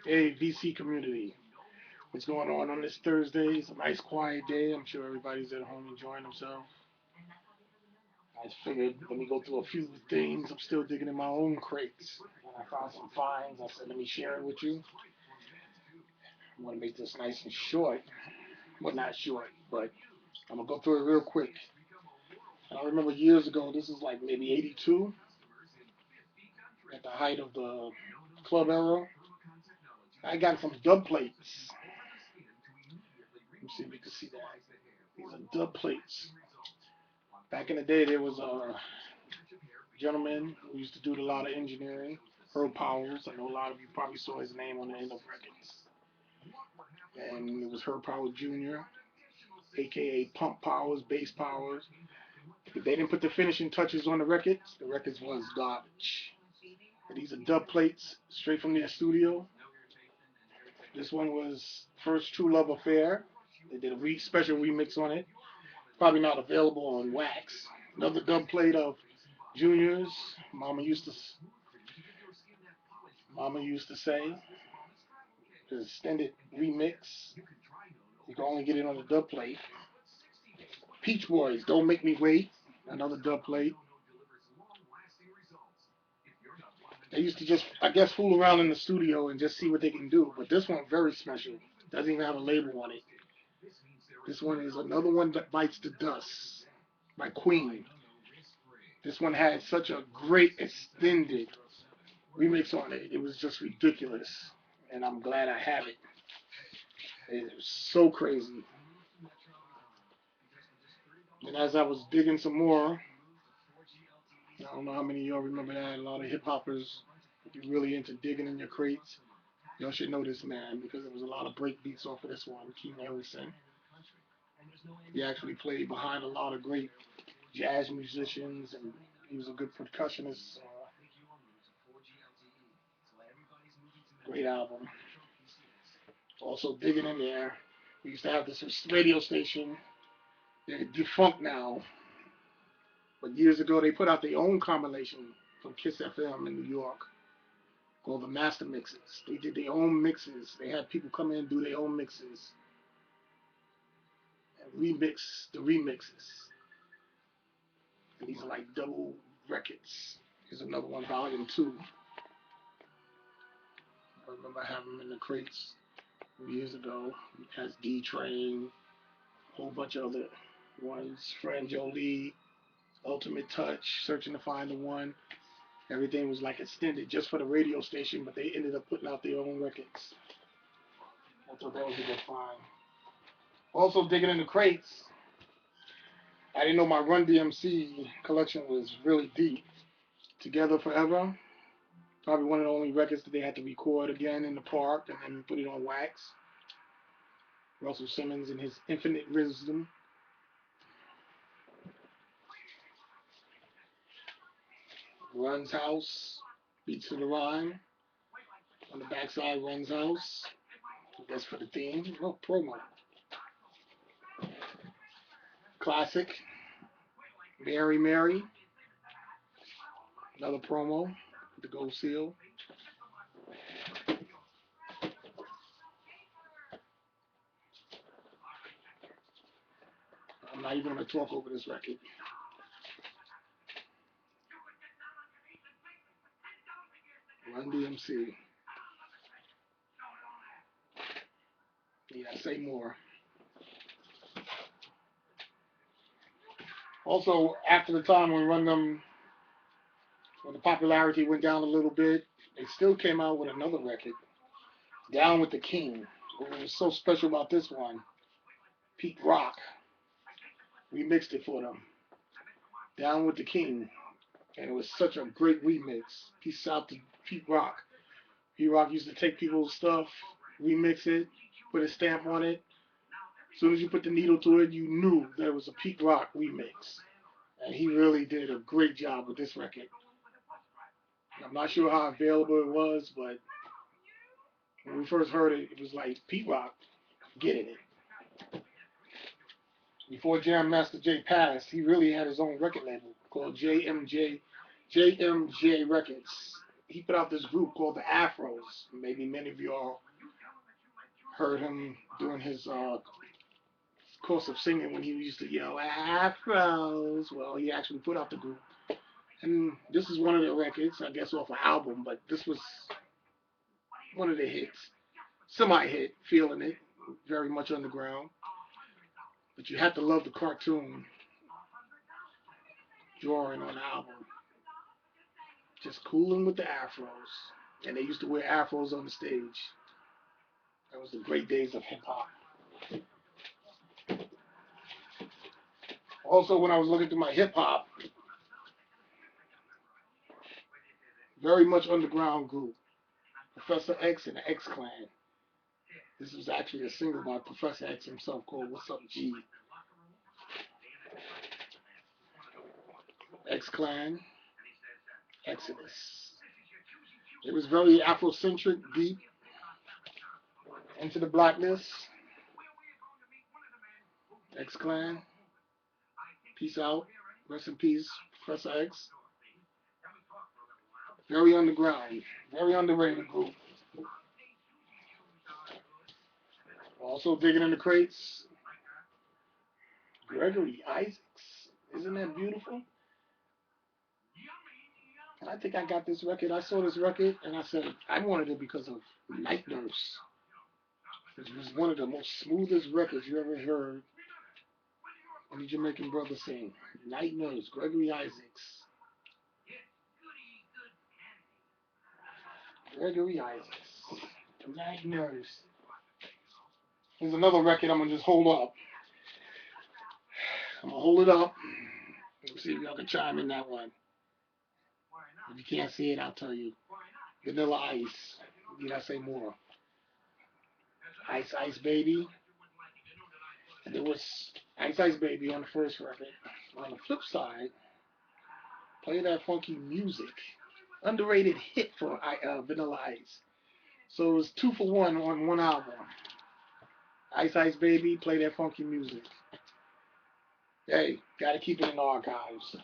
Hey, VC community. What's going on this Thursday? It's a nice quiet day. I'm sure everybody's at home enjoying themselves. I just figured let me go through a few things. I'm still digging in my own crates. And I found some finds. I said, let me share it with you. I want to make this nice and short. Well, not short, but I'm going to go through it real quick. I remember years ago, this is like maybe 82, at the height of the club era. I got some dub plates. Let me see if you can see that. These are dub plates. Back in the day, there was a gentleman who used to do a lot of engineering, Earl Powers. I know a lot of you probably saw his name on the end of records. And it was Herb Powers Jr., aka Pump Powers, Bass Powers. If they didn't put the finishing touches on the records was garbage. And these are dub plates straight from their studio. This one was First True Love Affair. They did a special remix on it. Probably not available on wax. Another dub plate of Junior's. Mama used to say, the extended remix. You can only get it on the dub plate. Peach Boys, Don't Make Me Wait. Another dub plate. They used to just, I guess, fool around in the studio and just see what they can do. But this one very special. Doesn't even have a label on it. This one is Another One That Bites the Dust by Queen. This one had such a great extended remix on it. It was just ridiculous. And I'm glad I have it. It was so crazy. And as I was digging some more, I don't know how many of y'all remember that. A lot of hip hoppers, if you're really into digging in your crates, y'all should know this man because there was a lot of break beats off of this one. Keith Harrison. He actually played behind a lot of great jazz musicians, and he was a good percussionist. Great album. Also digging in there, we used to have this radio station. They're defunct now, but years ago they put out their own compilation from Kiss FM in New York called the Master Mixes. They did their own mixes. They had people come in and do their own mixes and remix the remixes. And these are like double records. Here's another one, Volume 2. I remember having them in the crates years ago. It has D Train, a whole bunch of other ones. Fran Jolie, Ultimate Touch, Searching to Find the One. Everything was like extended just for the radio station, but they ended up putting out their own records. I thought that was a good find. Also digging in the crates, I didn't know my Run DMC collection was really deep. Together Forever, probably one of the only records that they had to record again in the park and then put it on wax. Russell Simmons and his Infinite Wisdom. Run's House, Beats to the Rhyme. On the backside, Run's House. That's for the theme. No, promo. Classic. Mary Mary. Another promo with the gold seal. I'm not even going to talk over this record. Run DMC. Need I say more? Also, after the time when the popularity went down a little bit, they still came out with another record, Down with the King. What was so special about this one, Pete Rock remixed it for them. Down with the King. And it was such a great remix. Peace out to Pete Rock. Pete Rock used to take people's stuff, remix it, put a stamp on it. As soon as you put the needle to it, you knew there was a Pete Rock remix. And he really did a great job with this record. I'm not sure how available it was, but when we first heard it, it was like Pete Rock getting it. Before Jam Master Jay passed, he really had his own record label called JMJ Records. he put out this group called the Afros. Maybe many of y'all heard him doing his course of singing when he used to yell Afros. Well, he actually put out the group, and this is one of the records, I guess, off an album. But this was one of the hits, semi-hit, feeling it, very much underground. But you have to love the cartoon drawing on the album. Just cooling with the afros. And they used to wear afros on the stage. That was the great days of hip hop. Also, when I was looking through my hip hop, very much underground group, Professor X and the X Clan. This was actually a single by Professor X himself called What's Up G. X Clan, Exodus. It was very Afrocentric, deep, into the blackness. X Clan, peace out, rest in peace, Professor X. Very underground, very underrated group. Also digging in the crates, Gregory Isaacs. Isn't that beautiful? And I think I got this record. I saw this record and I said I wanted it because of Night Nurse, which was one of the most smoothest records you ever heard any Jamaican brother sing. Night Nurse, Gregory Isaacs. Gregory Isaacs. Night Nurse. Here's another record I'm going to just hold up. I'm going to hold it up. Let's see if y'all can chime in that one. If you can't see it, I'll tell you. Vanilla Ice. Need I say more? Ice Ice Baby. And there was Ice Ice Baby on the first record. On the flip side, Play That Funky Music. Underrated hit for Vanilla Ice. So it was 2 for 1 on one album. Ice Ice Baby, Play That Funky Music. Hey, gotta keep it in the archives.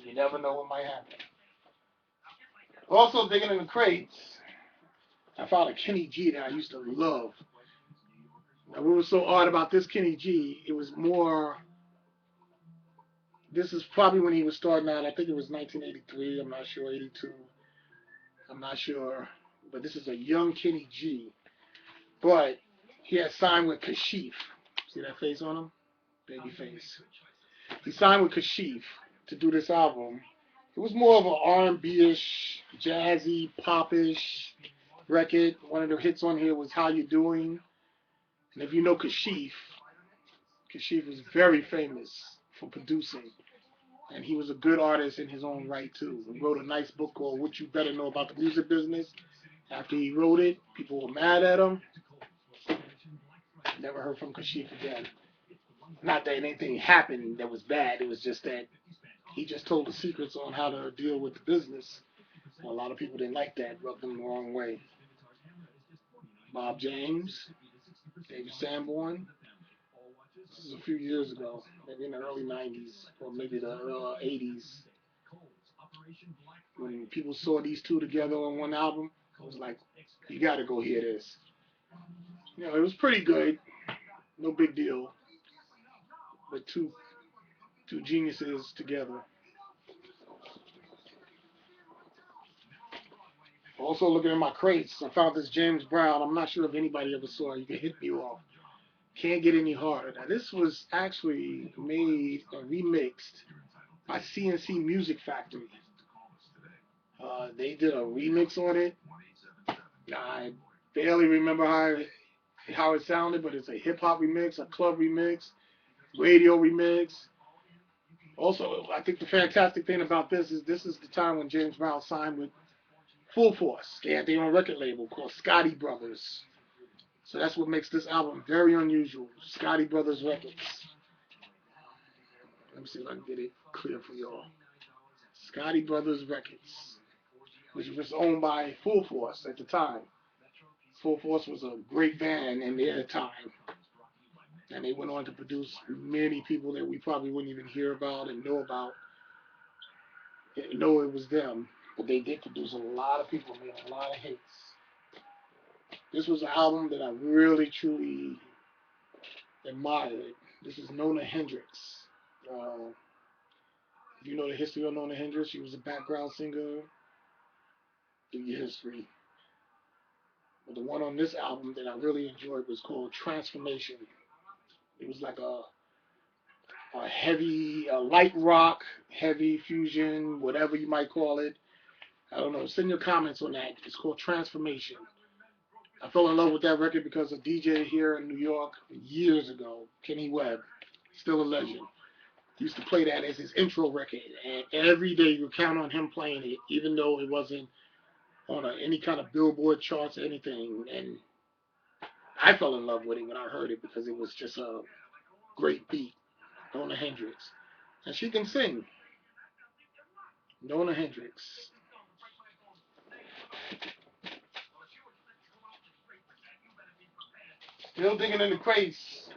You never know what might happen. Also digging in the crates, I found a Kenny G that I used to love. Now, what was so odd about this Kenny G, it was more, this is probably when he was starting out, I think it was 1983, I'm not sure, 82, I'm not sure, but this is a young Kenny G. But he had signed with Kashif. See that face on him? Baby face. He signed with Kashif to do this album. It was more of an R&B-ish, jazzy, pop-ish record. One of the hits on here was How You Doing. And if you know Kashif, Kashif was very famous for producing. And he was a good artist in his own right, too. He wrote a nice book called What You Better Know About the Music Business. After he wrote it, people were mad at him. Never heard from Kashif again. Not that anything happened that was bad. It was just that he just told the secrets on how to deal with the business. And a lot of people didn't like that, rubbed them the wrong way. Bob James, David Sanborn. This is a few years ago, maybe in the early 90s, or maybe the 80s. When people saw these two together on one album, it was like, you gotta go hear this. You know, it was pretty good. No big deal. But two geniuses together. Also looking at my crates, I found this James Brown. I'm not sure if anybody ever saw it. You can hit me off. Can't Get Any Harder. Now this was actually made and remixed by CNC Music Factory. They did a remix on it. I barely remember how it sounded, but it's a hip hop remix, a club remix, radio remix. Also, I think the fantastic thing about this is the time when James Brown signed with Full Force. They had their own record label called Scotty Brothers. So that's what makes this album very unusual. Scotty Brothers Records. Let me see if I can get it clear for y'all. Scotty Brothers Records, which was owned by Full Force at the time. Full Force was a great band in their time. And they went on to produce many people that we probably wouldn't even hear about and know about. And know it was them. but they did produce a lot of people, made a lot of hits. This was an album that I really, truly admired. This is Nona Hendryx. Uh, if you know the history of Nona Hendryx, she was a background singer. Do your history. But the one on this album that I really enjoyed was called Transformation. It was like a heavy, light rock, heavy fusion, whatever you might call it. I don't know. Send your comments on that. It's called Transformation. I fell in love with that record because a DJ here in New York years ago, Kenny Webb, still a legend, used to play that as his intro record. And every day you count on him playing it, even though it wasn't on any kind of Billboard charts or anything. And I fell in love with it when I heard it because it was just a great beat. Nona Hendryx. And she can sing. Nona Hendryx. Still digging in the crates.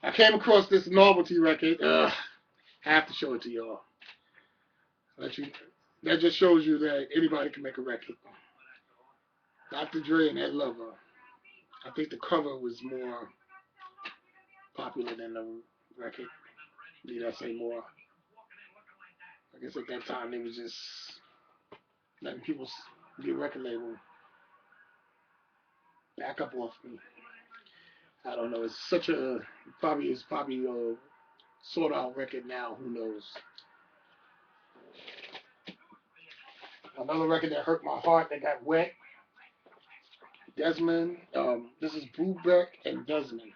I came across this novelty record. I have to show it to y'all. That just shows you that anybody can make a record. Dr. Dre and Ed Lover. I think the cover was more popular than the record. Need I say more? I guess at that time they was just letting people get a record label back up off me. I don't know. It's such a probably a sought out record now. Who knows? Another record that hurt my heart that got wet. Desmond. This is Brubeck and Desmond.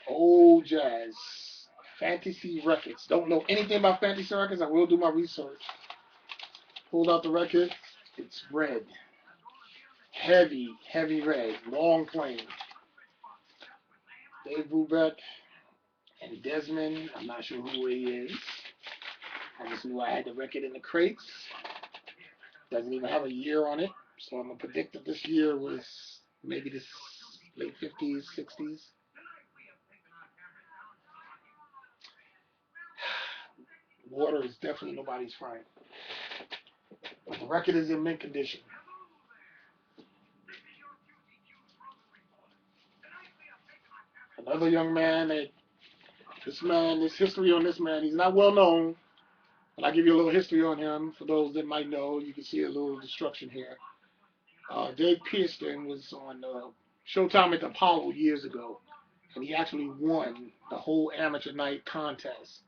Old jazz. Fantasy Records. Don't know anything about Fantasy Records. I will do my research. Pulled out the record. It's red. Heavy, heavy red. Long playing. Dave Brubeck and Desmond. I'm not sure who he is. I just knew I had the record in the crates. Doesn't even have a year on it. So I'm going to predict that this year was maybe this late 50s, 60s. Water is definitely nobody's friend. But the record is in mint condition. Another young man that this history on this man, he's not well known. But I'll give you a little history on him. For those that might know, you can see a little destruction here. Dave Pearson was on Showtime at the Apollo years ago. And he actually won the whole amateur night contest.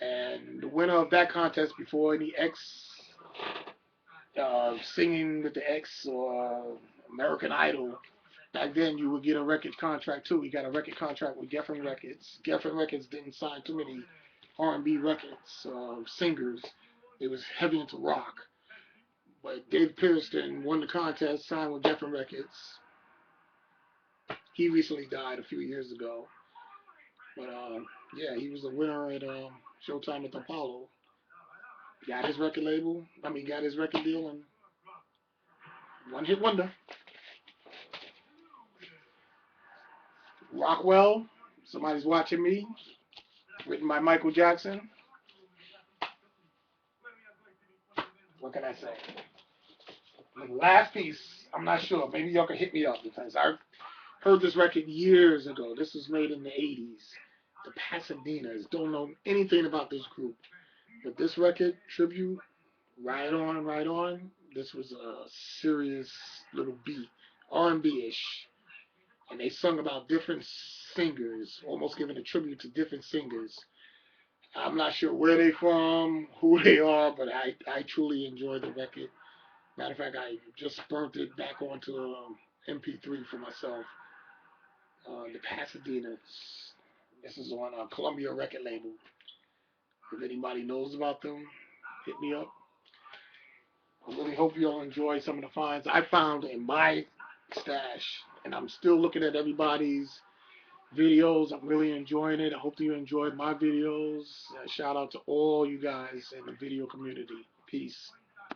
And the winner of that contest before any singing with the X or American Idol, back then you would get a record contract too. He got a record contract with Geffen Records. Geffen Records didn't sign too many R&B records, singers. It was heavy into rock. But Dave Pearson won the contest, signed with Geffen Records. He recently died a few years ago. But yeah, he was a winner at Showtime at the Apollo. Got his record label. Got his record deal and one hit wonder. Rockwell, Somebody's Watching Me, written by Michael Jackson. What can I say? The last piece, I'm not sure. Maybe y'all can hit me up because I heard this record years ago. This was made in the 80s. The Pasadenas. Don't know anything about this group. But this record, Tribute, Right On, Right On, this was a serious little beat. R&B-ish. And they sung about different singers, almost giving a tribute to different singers. I'm not sure where they from, who they are, but I truly enjoyed the record. Matter of fact, I just burnt it back onto MP3 for myself. The Pasadenas. This is on a Columbia record label. If anybody knows about them, hit me up. I really hope you'll enjoy some of the finds I found in my stash. And I'm still looking at everybody's videos. I'm really enjoying it. I hope you enjoyed my videos. Shout out to all you guys in the video community. Peace.